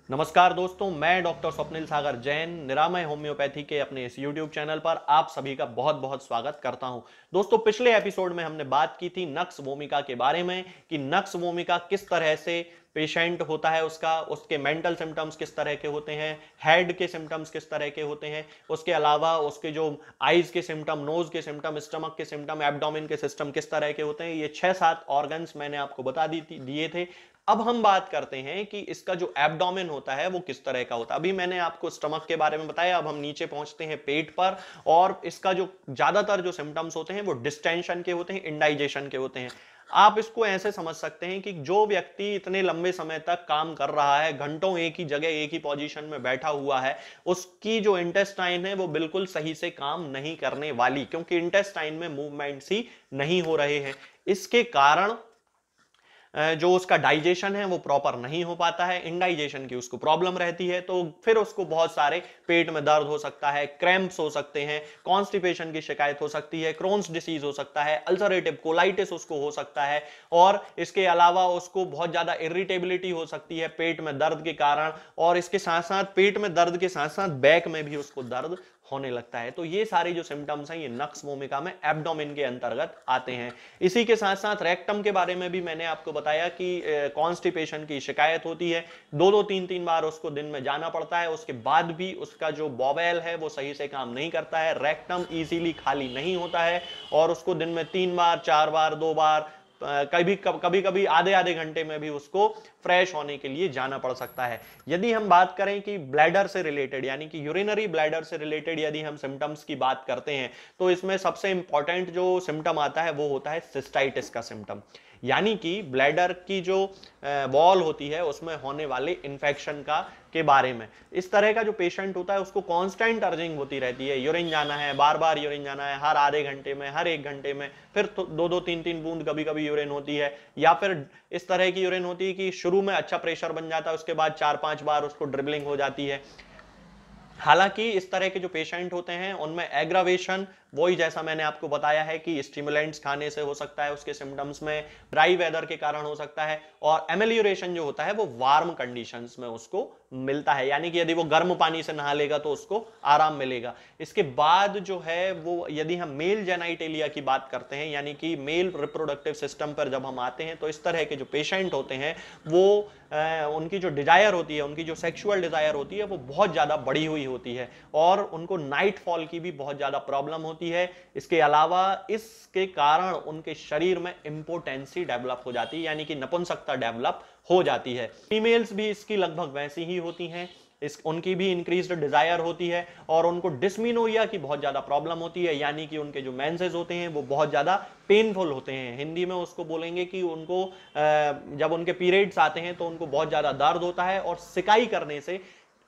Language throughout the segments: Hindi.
नमस्कार दोस्तों, मैं डॉक्टर स्वप्निल सागर जैन निरामय होम्योपैथी के अपने इस YouTube चैनल पर आप सभी का बहुत बहुत स्वागत करता हूं। दोस्तों, पिछले एपिसोड में हमने बात की थी नक्स वोमिका के बारे में कि नक्स वोमिका किस तरह से पेशेंट होता है, उसके मेंटल सिम्टम्स किस तरह के होते हैं, हेड के सिम्टम्स किस तरह के होते हैं, उसके अलावा उसके जो आईज के सिम्टम, नोज के सिम्टम, स्टमक के सिम्टम, एब्डोमेन के सिस्टम किस तरह के होते हैं। ये 6-7 ऑर्गन्स मैंने आपको बता दिए थे। अब हम बात करते हैं कि इसका जो एब्डोमेन होता है वो किस तरह का होता है। अभी मैंने आपको स्टमक के बारे में बताया, अब हम नीचे पहुंचते हैं पेट पर। और इसका जो ज्यादातर जो सिम्टम्स होते हैं वो डिस्टेंशन के होते हैं, इंडाइजेशन के होते हैं। आप इसको ऐसे समझ सकते हैं कि जो व्यक्ति इतने लंबे समय तक काम कर रहा है, घंटों एक ही जगह एक ही पोजीशन में बैठा हुआ है, उसकी जो इंटेस्टाइन है वो बिल्कुल सही से काम नहीं करने वाली, क्योंकि इंटेस्टाइन में मूवमेंट्स ही नहीं हो रहे हैं। इसके कारण जो उसका डाइजेशन है वो प्रॉपर नहीं हो पाता है, इंडाइजेशन की उसको प्रॉब्लम रहती है, तो फिर उसको बहुत सारे पेट में दर्द हो सकता है, क्रैम्प्स हो सकते हैं, कॉन्स्टिपेशन की शिकायत हो सकती है, क्रोन्स डिसीज हो सकता है, अल्सरेटिव कोलाइटिस उसको हो सकता है। और इसके अलावा उसको बहुत ज्यादा इरिटेबिलिटी हो सकती है पेट में दर्द के कारण। और इसके साथ साथ पेट में दर्द के साथ साथ बैक में भी उसको दर्द होने लगता है। तो ये सारे जो सिम्टम्स हैं ये नक्स वोमिका में एब्डोमेन के अंतर्गत आते हैं। इसी के साथ साथ रेक्टम के बारे में भी मैंने आपको बताया कि कॉन्स्टिपेशन की शिकायत होती है, 2-2 3-3 बार उसको दिन में जाना पड़ता है, उसके बाद भी उसका जो बॉवेल है वो सही से काम नहीं करता है, रेक्टम इजीली खाली नहीं होता है और उसको दिन में 3 बार 4 बार 2 बार कभी कभी कभी आधे आधे घंटे में भी उसको फ्रेश होने के लिए जाना पड़ सकता है। यदि हम बात करें कि ब्लैडर से रिलेटेड यानी कि यूरिनरी ब्लैडर से रिलेटेड यदि हम सिम्टम्स की बात करते हैं, तो इसमें सबसे इंपॉर्टेंट जो सिम्टम आता है वो होता है सिस्टाइटिस का सिम्टम, यानी कि ब्लैडर की जो वॉल होती है उसमें होने वाले इंफेक्शन का के बारे में। इस तरह का जो पेशेंट होता है उसको कांस्टेंट अर्जिंग होती रहती है, यूरिन जाना है, बार बार यूरिन जाना है, हर आधे घंटे में, हर 1 घंटे में, फिर 2-2 3-3 बूंद कभी कभी यूरिन होती है, या फिर इस तरह की यूरिन होती है कि शुरू में अच्छा प्रेशर बन जाता है, उसके बाद 4-5 बार उसको ड्रिबलिंग हो जाती है। हालांकि इस तरह के जो पेशेंट होते हैं उनमें एग्रावेशन वही जैसा मैंने आपको बताया है कि स्टिमुलेंट्स खाने से हो सकता है, उसके सिम्टम्स में ड्राई वेदर के कारण हो सकता है, और एमेलियोरेशन जो होता है वो वार्म कंडीशंस में उसको मिलता है, यानी कि यदि वो गर्म पानी से नहा लेगा तो उसको आराम मिलेगा। इसके बाद जो है वो यदि हम मेल जेनाइटेलिया की बात करते हैं यानी कि मेल रिप्रोडक्टिव सिस्टम पर जब हम आते हैं, तो इस तरह के जो पेशेंट होते हैं वो उनकी जो डिजायर होती है, उनकी जो सेक्सुअल डिजायर होती है वो बहुत ज्यादा बढ़ी हुई होती है और उनको नाइट फॉल की भी बहुत ज्यादा प्रॉब्लम होती है। इसके अलावा इसके कारण उनके शरीर में इंपोटेंसी डेवलप हो जाती है, यानी कि नपुंसकता डेवलप हो जाती है। फीमेल्स भी इसकी लगभग वैसी ही होती हैं, उनकी भी इंक्रीज्ड डिजायर होती है और उनको डिस्मिनोरिया की बहुत ज्यादा प्रॉब्लम होती है, यानी कि उनके जो मेंसेस होते हैं वो बहुत ज्यादा पेनफुल होते हैं। हिंदी में उसको बोलेंगे कि उनको जब उनके पीरियड्स आते हैं तो उनको बहुत ज्यादा दर्द होता है और सिकाई करने से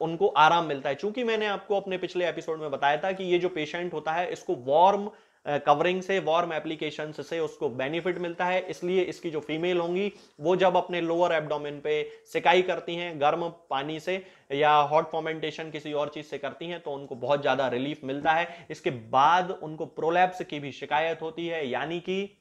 उनको आराम मिलता है। चूंकि मैंने आपको अपने पिछले एपिसोड में बताया था कि ये जो पेशेंट होता है इसको वार्म कवरिंग से, वार्म एप्लीकेशन से उसको बेनिफिट मिलता है, इसलिए इसकी जो फीमेल होंगी वो जब अपने लोअर एब्डोमेन पे सिकाई करती हैं गर्म पानी से या हॉट फॉर्मेंटेशन किसी और चीज से करती हैं तो उनको बहुत ज्यादा रिलीफ मिलता है। इसके बाद उनको प्रोलैप्स की भी शिकायत होती है, यानी कि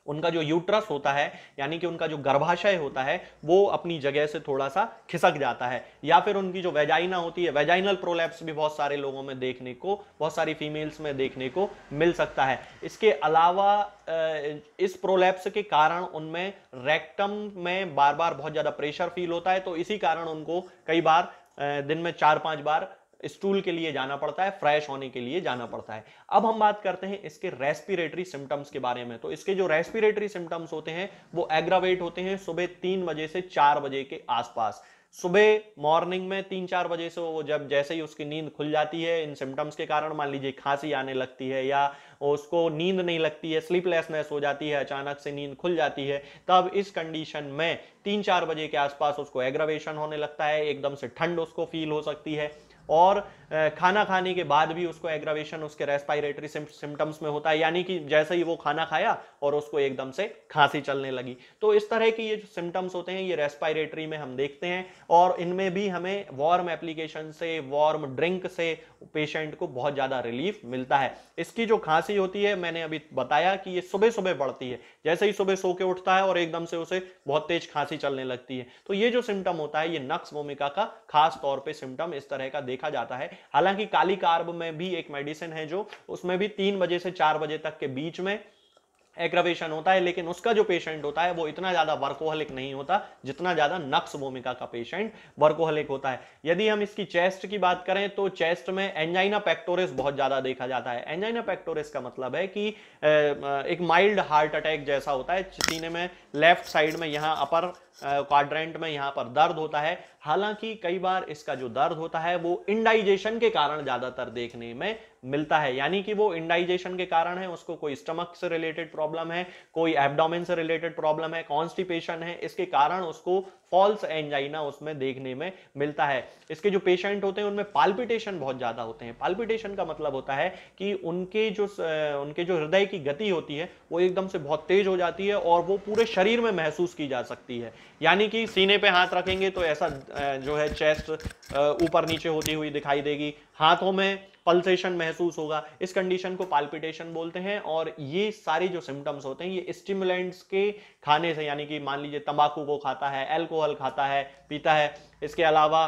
उनका जो यूट्रस होता है यानी कि उनका जो गर्भाशय होता है वो अपनी जगह से थोड़ा सा खिसक जाता है, या फिर उनकी जो वेजाइना होती है, वेजाइनल प्रोलैप्स भी बहुत सारे लोगों में देखने को, बहुत सारी फीमेल्स में देखने को मिल सकता है। इसके अलावा इस प्रोलैप्स के कारण उनमें रेक्टम में बार बार बहुत ज्यादा प्रेशर फील होता है, तो इसी कारण उनको कई बार दिन में 4-5 बार स्टूल के लिए जाना पड़ता है, फ्रेश होने के लिए जाना पड़ता है। अब हम बात करते हैं इसके रेस्पिरेटरी सिम्टम्स के बारे में। तो इसके जो रेस्पिरेटरी सिम्टम्स होते हैं वो एग्रावेट होते हैं सुबह 3 बजे से 4 बजे के आसपास। सुबह मॉर्निंग में 3-4 बजे से वो जब जैसे ही उसकी नींद खुल जाती है इन सिम्टम्स के कारण, मान लीजिए खांसी आने लगती है या उसको नींद नहीं लगती है, स्लीपलेसनेस हो जाती है, अचानक से नींद खुल जाती है, तब इस कंडीशन में 3-4 बजे के आसपास उसको एग्रावेशन होने लगता है, एकदम से ठंड उसको फील हो सकती है। और खाना खाने के बाद भी उसको एग्रावेशन उसके रेस्पिरेटरी सिम्टम्स में होता है, यानी कि जैसे ही वो खाना खाया और उसको एकदम से खांसी चलने लगी। तो इस तरह की ये जो सिम्टम्स होते हैं ये रेस्पिरेटरी में हम देखते हैं। और इनमें भी हमें वार्म एप्लीकेशन से, वार्म ड्रिंक से पेशेंट को बहुत ज्यादा रिलीफ मिलता है। इसकी जो खांसी होती है, मैंने अभी बताया कि ये सुबह सुबह बढ़ती है, जैसे ही सुबह सो के उठता है और एकदम से उसे बहुत तेज खांसी चलने लगती है। तो ये जो सिम्टम होता है, ये नक्स वोमिका का खास तौर पे सिम्टम इस तरह का देखा जाता है। हालांकि काली कार्ब में भी एक मेडिसिन है जो, उसमें भी 3 बजे से 4 बजे तक के बीच में एग्रावेशन होता है, लेकिन उसका जो पेशेंट होता है वो इतना ज्यादा वर्कोहलिक नहीं होता जितना ज्यादा नक्स वोमिका का पेशेंट वर्कोहलिक होता है। यदि हम इसकी चेस्ट की बात करें तो चेस्ट में एंजाइना पेक्टोरिस बहुत ज्यादा देखा जाता है। एंजाइना पेक्टोरिस का मतलब है कि एक माइल्ड हार्ट अटैक जैसा होता है, सीने में लेफ्ट साइड में, यहां अपर क्वाड्रेंट में यहां पर दर्द होता है। हालांकि कई बार इसका जो दर्द होता है वो इंडाइजेशन के कारण ज्यादातर देखने में मिलता है, यानी कि वो इंडाइजेशन के कारण है, उसको कोई स्टमक से रिलेटेड प्रॉब्लम है, कोई एब्डोमेन से रिलेटेड प्रॉब्लम है, कॉन्स्टिपेशन है, इसके कारण उसको फॉल्स एंजाइना उसमें देखने में मिलता है। इसके जो पेशेंट होते हैं उनमें पाल्पिटेशन बहुत ज्यादा होते हैं। पाल्पिटेशन का मतलब होता है कि उनके जो हृदय की गति होती है वो एकदम से बहुत तेज हो जाती है और वो पूरे शरीर में महसूस की जा सकती है। यानी कि सीने पे हाथ रखेंगे तो ऐसा जो है चेस्ट ऊपर नीचे होती हुई दिखाई देगी, हाथों में पल्सेशन महसूस होगा। इस कंडीशन को पाल्पिटेशन बोलते हैं। और ये सारे जो सिम्टम्स होते हैं ये स्टिमुलेंट्स के खाने से, यानी कि मान लीजिए तंबाकू वो खाता है, अल्कोहल खाता है, पीता है, इसके अलावा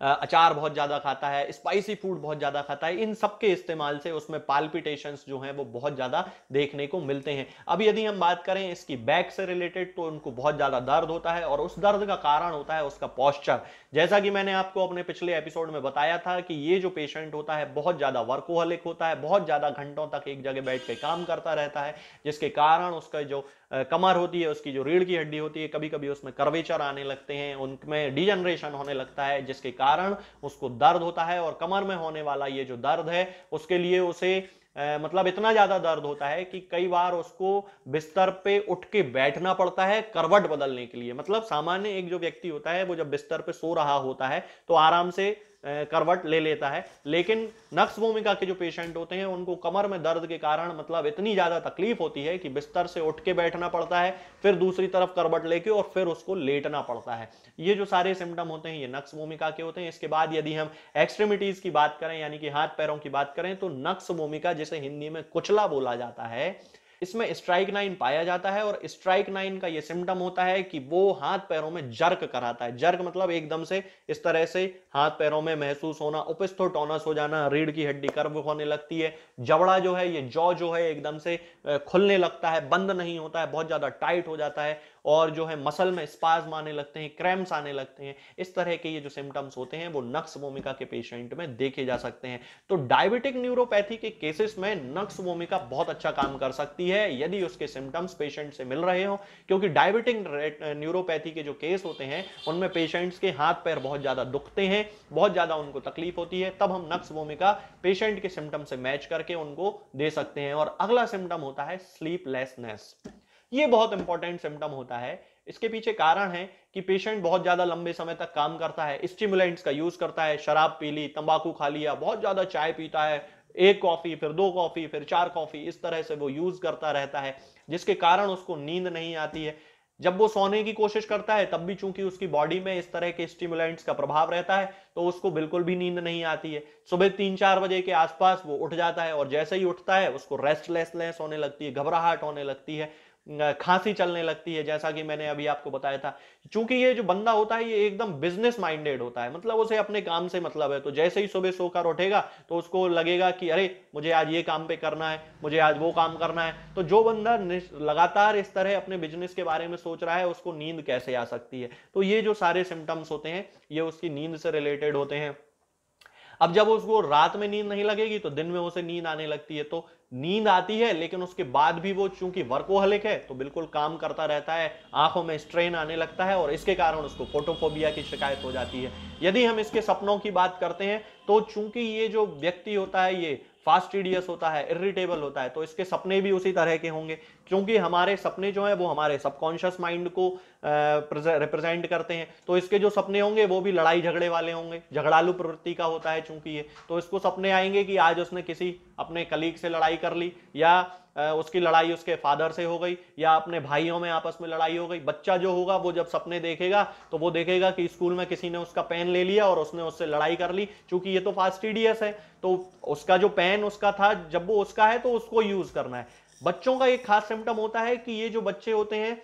अचार बहुत ज्यादा खाता है, स्पाइसी फूड बहुत ज्यादा खाता है, इन सब के इस्तेमाल से उसमें पाल्पिटेशंस जो हैं वो बहुत ज्यादा देखने को मिलते हैं। अब यदि हम बात करें इसकी बैक से रिलेटेड तो उनको बहुत ज्यादा दर्द होता है और उस दर्द का कारण होता है उसका पोस्चर। जैसा कि मैंने आपको अपने पिछले एपिसोड में बताया था कि ये जो पेशेंट होता है बहुत ज्यादा वर्कोहलिक होता है, बहुत ज्यादा घंटों तक एक जगह बैठ के काम करता रहता है, जिसके कारण उसका जो कमर होती है, उसकी जो रीढ़ की हड्डी होती है, कभी कभी उसमें कर्वेचर आने लगते हैं, उनमें डिजनरेशन होने लगता है, जिसके कारण उसको दर्द होता है। और कमर में होने वाला ये जो दर्द है उसके लिए उसे मतलब इतना ज्यादा दर्द होता है कि कई बार उसको बिस्तर पे उठ के बैठना पड़ता है करवट बदलने के लिए। मतलब सामान्य एक जो व्यक्ति होता है वो जब बिस्तर पे सो रहा होता है तो आराम से करवट ले लेता है, लेकिन नक्स वोमिका के जो पेशेंट होते हैं उनको कमर में दर्द के कारण मतलब इतनी ज्यादा तकलीफ होती है कि बिस्तर से उठ के बैठना पड़ता है, फिर दूसरी तरफ करवट लेके और फिर उसको लेटना पड़ता है। ये जो सारे सिम्टम होते हैं ये नक्स वोमिका के होते हैं। इसके बाद यदि हम एक्सट्रीमिटीज की बात करें, यानी कि हाथ पैरों की बात करें, तो नक्स वोमिका जिसे हिंदी में कुचला बोला जाता है, इसमें स्ट्राइकनाइन पाया जाता है। और स्ट्राइकनाइन का यह सिम्टम होता है कि वो हाथ पैरों में जर्क कराता है। जर्क मतलब एकदम से इस तरह से हाथ पैरों में महसूस होना, ओपिस्थोटोनस हो जाना, रीढ़ की हड्डी कर्व होने लगती है, जबड़ा जो है, ये जॉ जो है एकदम से खुलने लगता है, बंद नहीं होता है, बहुत ज्यादा टाइट हो जाता है, और जो है मसल में स्पाज्म आने लगते हैं, क्रैम्प्स आने लगते हैं। इस तरह के ये जो सिम्टम्स होते हैं वो नक्स वोमिका के पेशेंट में देखे जा सकते हैं। तो डायबिटिक न्यूरोपैथी के केसेस में नक्स वोमिका बहुत अच्छा काम कर सकती है यदि उसके सिम्टम्स पेशेंट से मिल रहे हो, क्योंकि डायबिटिक न्यूरोपैथी के जो केस होते हैं उनमें पेशेंट्स के हाथ पैर बहुत ज्यादा दुखते हैं, बहुत ज्यादा उनको तकलीफ होती है, तब हम नक्स वोमिका पेशेंट के सिम्टम से मैच करके उनको दे सकते हैं। और अगला सिम्टम होता है स्लीपलेसनेस। ये बहुत इंपॉर्टेंट सिम्टम होता है। इसके पीछे कारण है कि पेशेंट बहुत ज्यादा लंबे समय तक काम करता है, स्टिमुलेंट्स का यूज करता है, शराब पी ली, तंबाकू खा लिया, बहुत ज्यादा चाय पीता है, एक कॉफी फिर 2 कॉफी फिर 4 कॉफी, इस तरह से वो यूज करता रहता है, जिसके कारण उसको नींद नहीं आती है। जब वो सोने की कोशिश करता है तब भी चूंकि उसकी बॉडी में इस तरह के स्टिमुलेंट्स का प्रभाव रहता है तो उसको बिल्कुल भी नींद नहीं आती है। सुबह 3-4 बजे के आसपास वो उठ जाता है और जैसे ही उठता है उसको रेस्टलेसनेस होने लगती है, घबराहट होने लगती है, खांसी चलने लगती है, जैसा कि मैंने अभी आपको बताया था। चूंकि ये जो बंदा होता है ये एकदम बिजनेस माइंडेड होता है, मतलब उसे अपने काम से मतलब है, तो जैसे ही सुबह सोकर उठेगा तो उसको लगेगा कि अरे मुझे आज ये काम पे करना है, मुझे आज वो काम करना है। तो जो बंदा लगातार इस तरह अपने बिजनेस के बारे में सोच रहा है उसको नींद कैसे आ सकती है। तो ये जो सारे सिम्टम्स होते हैं ये उसकी नींद से रिलेटेड होते हैं। अब जब उसको रात में नींद नहीं लगेगी तो दिन में उसे नींद आने लगती है। तो नींद आती है लेकिन उसके बाद भी वो चूंकि वर्कोहलिक है तो बिल्कुल काम करता रहता है, आंखों में स्ट्रेन आने लगता है और इसके कारण उसको फोटोफोबिया की शिकायत हो जाती है। यदि हम इसके सपनों की बात करते हैं तो चूंकि ये जो व्यक्ति होता है ये फास्टिडियस होता है, इरिटेबल होता है, तो इसके सपने भी उसी तरह के होंगे, क्योंकि हमारे सपने जो है वो हमारे सबकॉन्शियस माइंड को रिप्रेजेंट करते हैं। तो इसके जो सपने होंगे वो भी लड़ाई झगड़े वाले होंगे, झगड़ालू प्रवृत्ति का होता है चूंकि ये, तो इसको सपने आएंगे कि आज उसने किसी अपने कलीग से लड़ाई कर ली, या उसकी लड़ाई उसके फादर से हो गई या अपने भाइयों में आपस में लड़ाई हो गई, बच्चा जो होगा वो जब सपने देखेगा तो वो देखेगा कि स्कूल में किसी ने उसका पेन ले लिया और उसने उससे लड़ाई कर ली। चूंकि ये तो फास्टिडियस है तो उसका जो पेन उसका था, जब वो उसका है तो उसको यूज करना है। बच्चों का एक खास सिम्टम होता है कि ये जो बच्चे होते हैं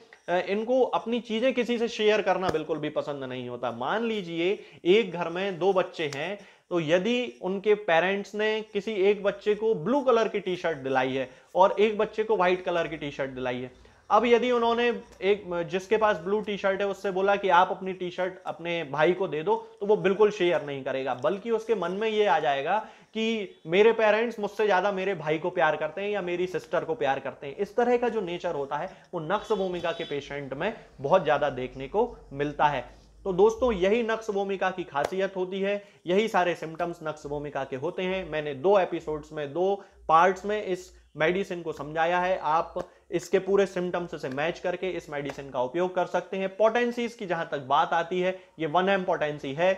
इनको अपनी चीजें किसी से शेयर करना बिल्कुल भी पसंद नहीं होता। मान लीजिए एक घर में दो बच्चे हैं, तो यदि उनके पेरेंट्स ने किसी एक बच्चे को ब्लू कलर की टी शर्ट दिलाई है और एक बच्चे को व्हाइट कलर की टी शर्ट दिलाई है, अब यदि उन्होंने एक जिसके पास ब्लू टी शर्ट है उससे बोला कि आप अपनी टी शर्ट अपने भाई को दे दो, तो वो बिल्कुल शेयर नहीं करेगा, बल्कि उसके मन में ये आ जाएगा कि मेरे पेरेंट्स मुझसे ज्यादा मेरे भाई को प्यार करते हैं या मेरी सिस्टर को प्यार करते हैं। इस तरह का जो नेचर होता है वो नक्स भूमिका के पेशेंट में बहुत ज्यादा देखने को मिलता है। तो दोस्तों यही नक्स भूमिका की खासियत होती है, यही सारे सिम्टम्स नक्स भूमिका के होते हैं। मैंने 2 एपिसोड्स में 2 पार्ट्स में इस मेडिसिन को समझाया है। आप इसके पूरे सिम्टम्स से मैच करके इस मेडिसिन का उपयोग कर सकते हैं। पोटेंसीज की जहां तक बात आती है, ये 1M पोटेंसी है।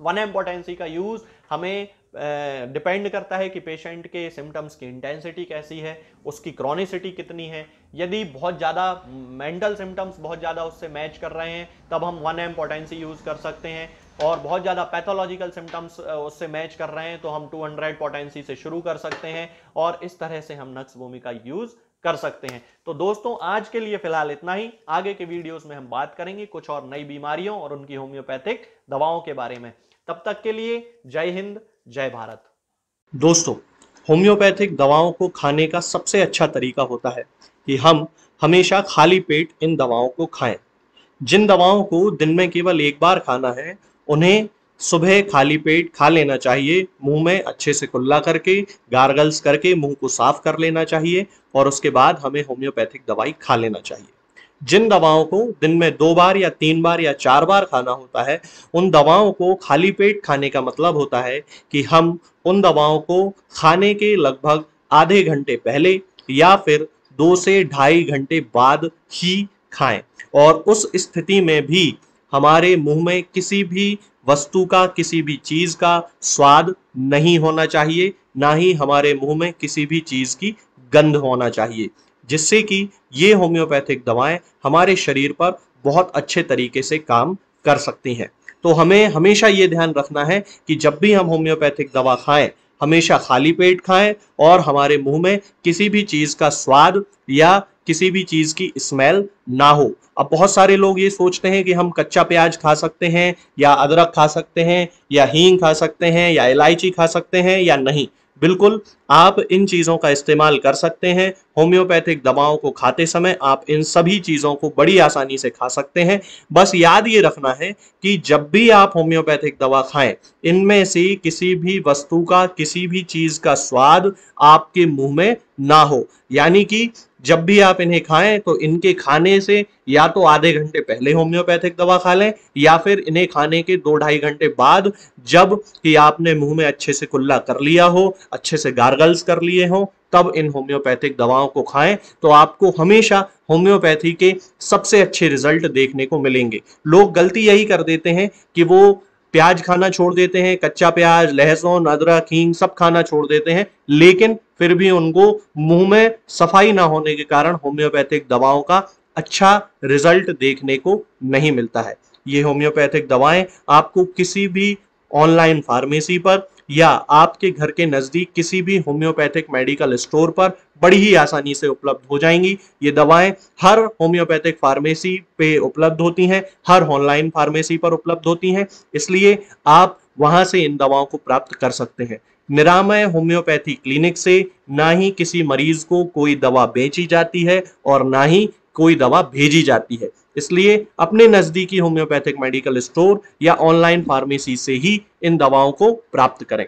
1M पोटेंसी का यूज हमें डिपेंड करता है कि पेशेंट के सिम्टम्स की इंटेंसिटी कैसी है, उसकी क्रॉनिसिटी कितनी है। यदि बहुत ज़्यादा मेंटल सिम्टम्स बहुत ज़्यादा उससे मैच कर रहे हैं तब हम 1M पोटेंसी यूज़ कर सकते हैं, और बहुत ज़्यादा पैथोलॉजिकल सिम्टम्स उससे मैच कर रहे हैं तो हम 200 पोटेंसी से शुरू कर सकते हैं, और इस तरह से हम नक्स भूमिका यूज़ कर सकते हैं। तो दोस्तों आज के लिए फिलहाल इतना ही। आगे के वीडियोस में हम बात करेंगे कुछ और नई बीमारियों और उनकी होम्योपैथिक दवाओं के बारे में। तब तक के लिए जय हिंद, जय भारत। दोस्तों, होम्योपैथिक दवाओं को खाने का सबसे अच्छा तरीका होता है कि हम हमेशा खाली पेट इन दवाओं को खाएं। जिन दवाओं को दिन में केवल एक बार खाना है उन्हें सुबह खाली पेट खा लेना चाहिए। मुंह में अच्छे से कुल्ला करके, गार्गल्स करके मुंह को साफ कर लेना चाहिए, और उसके बाद हमें होम्योपैथिक दवाई खा लेना चाहिए। जिन दवाओं को दिन में 2 बार या 3 बार या 4 बार खाना होता है, उन दवाओं को खाली पेट खाने का मतलब होता है कि हम उन दवाओं को खाने के लगभग आधे घंटे पहले या फिर 2 से ढाई घंटे बाद ही खाएं, और उस स्थिति में भी हमारे मुंह में किसी भी वस्तु का, किसी भी चीज का स्वाद नहीं होना चाहिए, ना ही हमारे मुंह में किसी भी चीज की गंध होना चाहिए, जिससे कि ये होम्योपैथिक दवाएं हमारे शरीर पर बहुत अच्छे तरीके से काम कर सकती हैं। तो हमें हमेशा ये ध्यान रखना है कि जब भी हम होम्योपैथिक दवा खाएं, हमेशा खाली पेट खाएं और हमारे मुंह में किसी भी चीज का स्वाद या किसी भी चीज की स्मेल ना हो। अब बहुत सारे लोग ये सोचते हैं कि हम कच्चा प्याज खा सकते हैं या अदरक खा सकते हैं या हींग खा सकते हैं या इलायची खा सकते हैं या नहीं। बिल्कुल, आप इन चीज़ों का इस्तेमाल कर सकते हैं। होम्योपैथिक दवाओं को खाते समय आप इन सभी चीज़ों को बड़ी आसानी से खा सकते हैं। बस याद ये रखना है कि जब भी आप होम्योपैथिक दवा खाएं, इनमें से किसी भी वस्तु का, किसी भी चीज़ का स्वाद आपके मुंह में ना हो। यानी कि जब भी आप इन्हें खाएं तो इनके खाने से या तो आधे घंटे पहले होम्योपैथिक दवा खा लें या फिर इन्हें खाने के 2-2.5 घंटे बाद, जब कि आपने मुंह में अच्छे से कुल्ला कर लिया हो, अच्छे से गार्गल्स कर लिए हो, तब इन होम्योपैथिक दवाओं को खाएं। तो आपको हमेशा होम्योपैथी के सबसे अच्छे रिजल्ट देखने को मिलेंगे। लोग गलती यही कर देते हैं कि वो प्याज खाना छोड़ देते हैं, कच्चा प्याज, लहसुन, अदरक, हींग सब खाना छोड़ देते हैं, लेकिन फिर भी उनको मुंह में सफाई ना होने के कारण होम्योपैथिक दवाओं का अच्छा रिजल्ट देखने को नहीं मिलता है। ये होम्योपैथिक दवाएं आपको किसी भी ऑनलाइन फार्मेसी पर या आपके घर के नजदीक किसी भी होम्योपैथिक मेडिकल स्टोर पर बड़ी ही आसानी से उपलब्ध हो जाएंगी। ये दवाएं हर होम्योपैथिक फार्मेसी पे उपलब्ध होती हैं, हर ऑनलाइन फार्मेसी पर उपलब्ध होती हैं, इसलिए आप वहां से इन दवाओं को प्राप्त कर सकते हैं। निरामय होम्योपैथी क्लिनिक से ना ही किसी मरीज को कोई दवा बेची जाती है और ना ही कोई दवा भेजी जाती है, इसलिए अपने नजदीकी होम्योपैथिक मेडिकल स्टोर या ऑनलाइन फार्मेसी से ही इन दवाओं को प्राप्त करें।